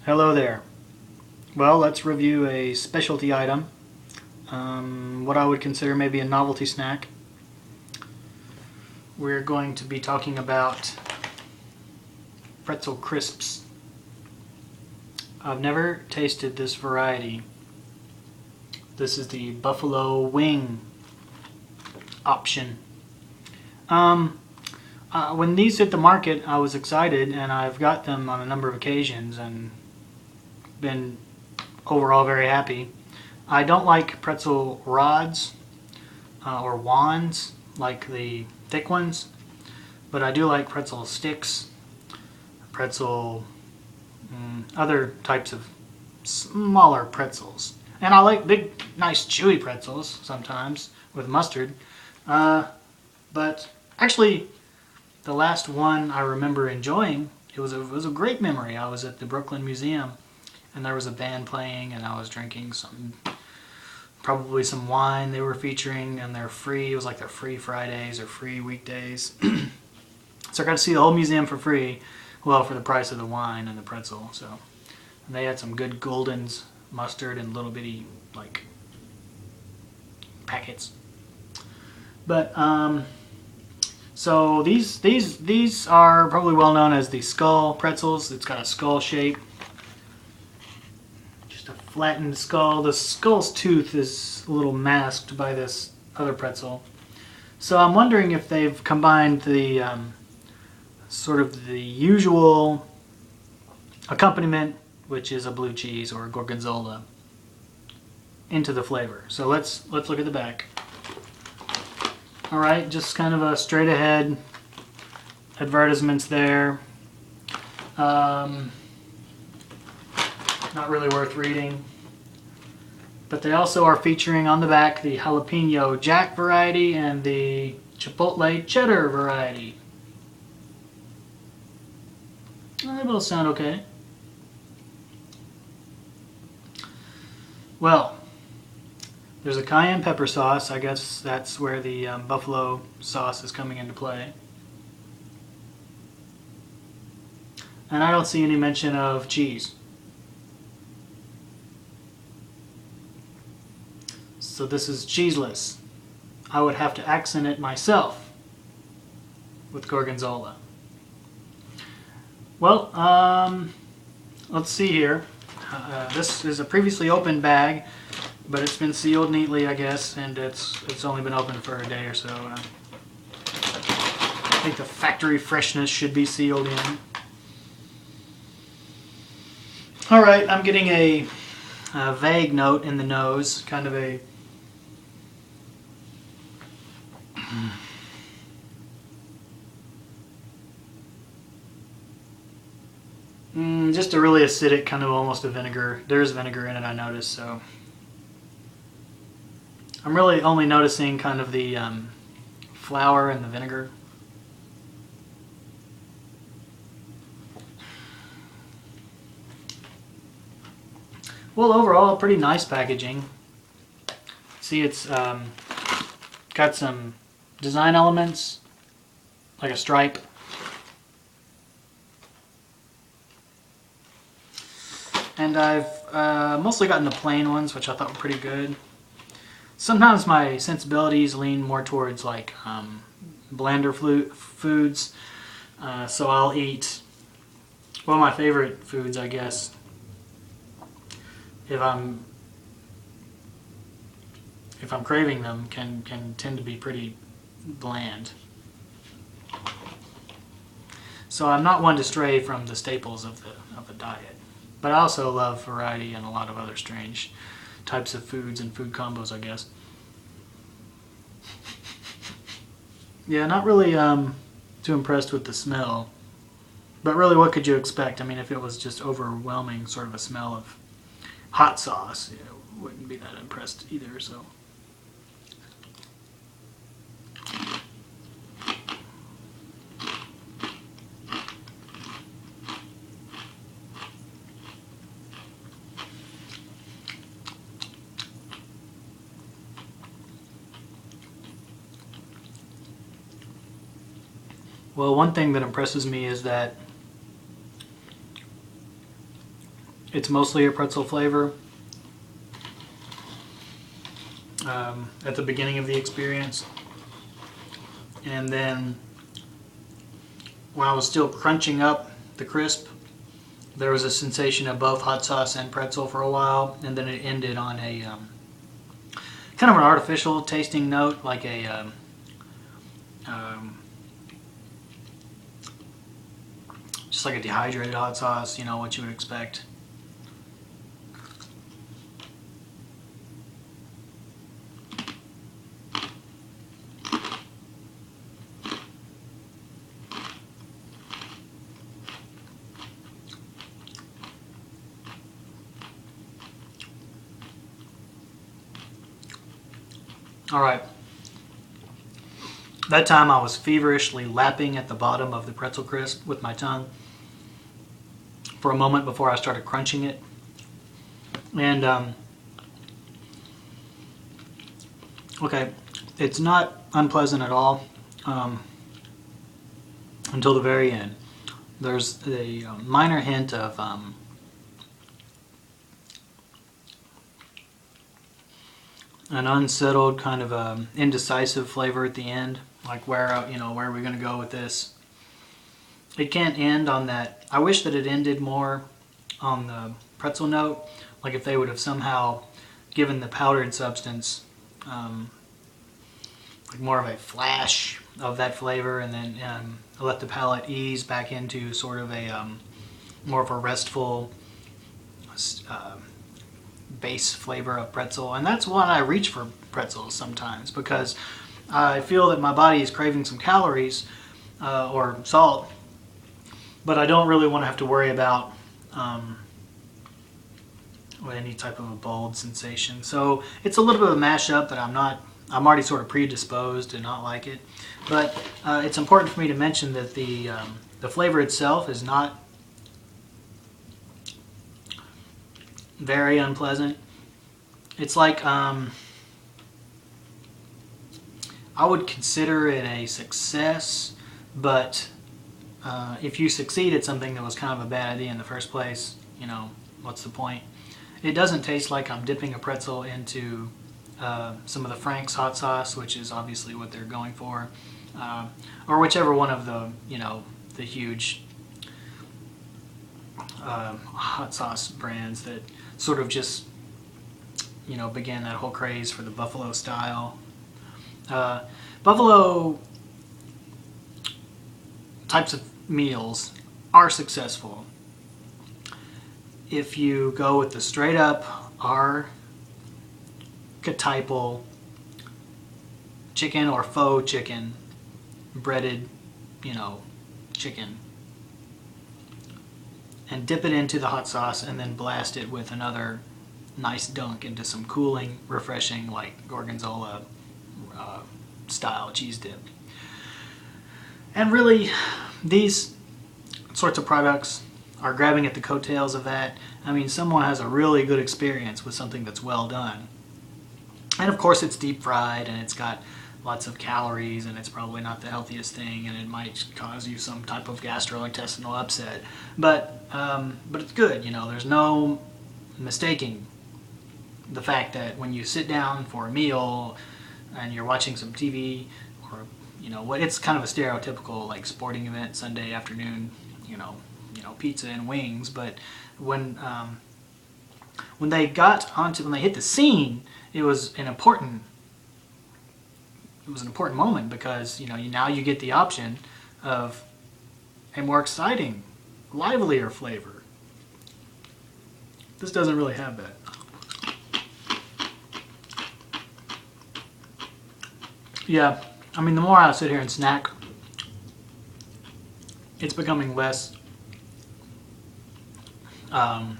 Hello there. Well, let's review a specialty item, what I would consider maybe a novelty snack. We're going to be talking about pretzel crisps. I've never tasted this variety. This is the buffalo wing option. When these hit the market, I was excited, and I've got them on a number of occasions and been overall very happy. I don't like pretzel rods or wands like the thick ones, but I do like pretzel sticks, pretzel, other types of smaller pretzels. And I like big, nice, chewy pretzels sometimes with mustard. But actually, the last one I remember enjoying, it was a great memory. I was at the Brooklyn Museum, and there was a band playing, and I was drinking probably some wine they were featuring, and they're free. It was like their free Fridays or free weekdays. So I got to see the whole museum for free, well, for the price of the wine and the pretzel. So and they had some good Golden's mustard and little bitty like packets. But so these are probably well known as the skull pretzels. It's got a skull shape. Just a flattened skull. The skull's tooth is a little masked by this other pretzel. So I'm wondering if they've combined the sort of the usual accompaniment, which is a blue cheese or a gorgonzola, into the flavor. So let's look at the back. All right, just kind of a straight ahead advertisements there. Not really worth reading. But they also are featuring on the back the jalapeno jack variety and the chipotle cheddar variety. They both sound okay. Well, there's a cayenne pepper sauce. I guess that's where the buffalo sauce is coming into play. And I don't see any mention of cheese. So this is cheeseless. I would have to accent it myself with gorgonzola. Well, let's see here. This is a previously opened bag, but it's been sealed neatly, I guess, and it's only been open for a day or so. I think the factory freshness should be sealed in. All right, I'm getting a vague note in the nose, kind of a just a really acidic, kind of almost a vinegar. There's vinegar in it, I noticed, so I'm really only noticing kind of the flour and the vinegar. Well, overall, pretty nice packaging. See, it's got some design elements, like a stripe. And I've mostly gotten the plain ones, which I thought were pretty good. Sometimes my sensibilities lean more towards like blander foods, so I'll eat, well, my favorite foods, I guess, if I'm craving them, can tend to be pretty bland. So I'm not one to stray from the staples of the diet. But I also love variety and a lot of other strange types of foods and food combos, I guess. Yeah, not really too impressed with the smell. But really, what could you expect? I mean, if it was just overwhelming sort of a smell of hot sauce, you know, wouldn't be that impressed either, so. Well, one thing that impresses me is that It's mostly a pretzel flavor at the beginning of the experience. And then when I was still crunching up the crisp, there was a sensation of both hot sauce and pretzel for a while, and then it ended on a kind of an artificial tasting note, like a just like a dehydrated hot sauce, you know, what you would expect. All right. That time I was feverishly lapping at the bottom of the pretzel crisp with my tongue for a moment before I started crunching it. And, okay, it's not unpleasant at all until the very end. There's a minor hint of an unsettled kind of indecisive flavor at the end, like where are we going to go with this? It can't end on that. I wish that it ended more on the pretzel note, like if they would have somehow given the powdered substance like more of a flash of that flavor, and then let the palate ease back into sort of a more of a restful base flavor of pretzel. And that's why I reach for pretzels sometimes, because I feel that my body is craving some calories or salt, but I don't really want to have to worry about any type of a bold sensation. So it's a little bit of a mashup that I'm already sort of predisposed to not like it. But it's important for me to mention that the flavor itself is not very unpleasant. It's like I would consider it a success, but if you succeed at something that was kind of a bad idea in the first place, you know, what's the point? It doesn't taste like I'm dipping a pretzel into some of the Frank's hot sauce, which is obviously what they're going for, or whichever one of the, you know, the huge hot sauce brands that sort of just, you know, began that whole craze for the buffalo style. Buffalo types of meals are successful if you go with the straight up archetypal chicken or faux chicken, breaded, you know, chicken, and dip it into the hot sauce and then blast it with another nice dunk into some cooling, refreshing, like gorgonzola style cheese dip. And really, these sorts of products are grabbing at the coattails of that. I mean, someone has a really good experience with something that's well done. And of course it's deep fried and it's got lots of calories and it's probably not the healthiest thing and it might cause you some type of gastrointestinal upset. But it's good, you know, there's no mistaking the fact that when you sit down for a meal and you're watching some TV, or, you know, what, it's kind of a stereotypical like sporting event Sunday afternoon, you know, pizza and wings. But when they hit the scene, it was an important moment, because, you know, now you get the option of a more exciting, livelier flavor. This doesn't really have that. Yeah, I mean, the more I sit here and snack, it's becoming less. I'm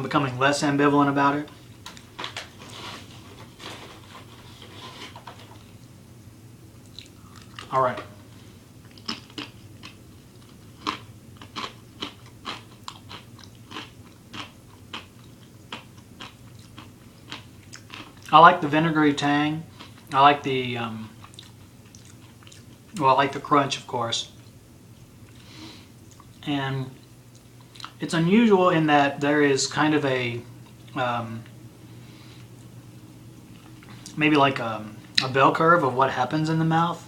becoming less ambivalent about it. All right. I like the vinegary tang. I like the, I like the crunch, of course. And It's unusual in that there is kind of a maybe like a bell curve of what happens in the mouth,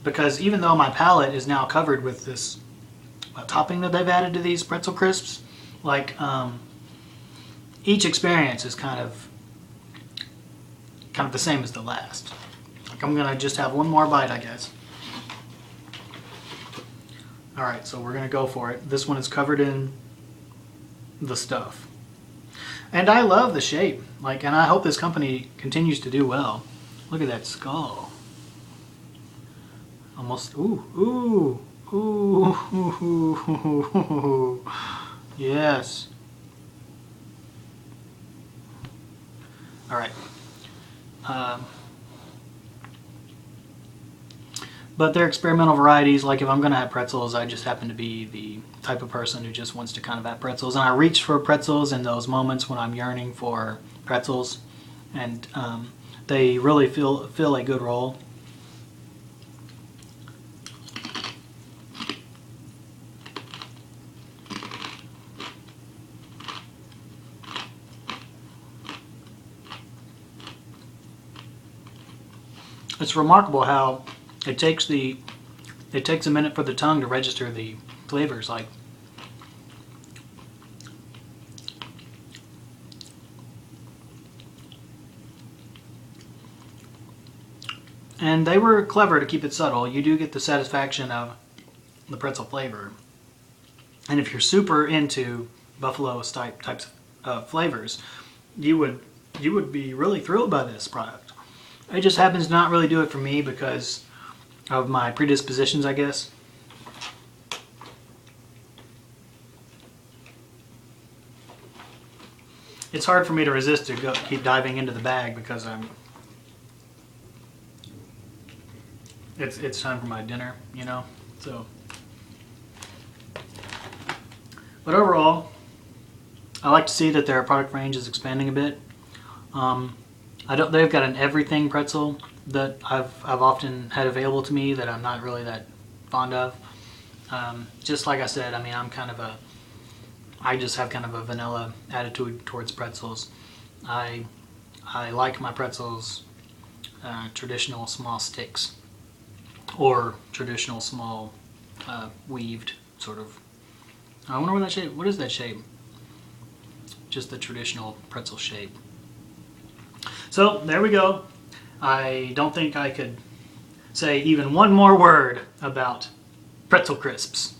because even though my palate is now covered with this topping that they've added to these pretzel crisps, like each experience is kind of the same as the last. Like I'm gonna just have one more bite, I guess. All right, so we're gonna go for it. This one is covered in the stuff. And I love the shape, like, and I hope this company continues to do well. Look at that skull. Almost, ooh, ooh, ooh, ooh, ooh, ooh. Yes. All right. But they're experimental varieties. Like if I'm going to have pretzels, I just happen to be the type of person who just wants to kind of have pretzels. And I reach for pretzels in those moments when I'm yearning for pretzels. And they really fill a good role. It's remarkable how it takes a minute for the tongue to register the flavors. Like and they were clever to keep it subtle. You do get the satisfaction of the pretzel flavor. And if you're super into buffalo types of flavors, you would be really thrilled by this product. It just happens to not really do it for me because of my predispositions, I guess. It's hard for me to resist to keep diving into the bag because it's time for my dinner, you know. So, but overall, I like to see that their product range is expanding a bit. They've got an everything pretzel that I've often had available to me that I'm not really that fond of. Just like I said, I mean, I just have kind of a vanilla attitude towards pretzels. I like my pretzels traditional small sticks or traditional small weaved sort of. I wonder what that shape. What is that shape? Just the traditional pretzel shape. So there we go. I don't think I could say even one more word about pretzel crisps.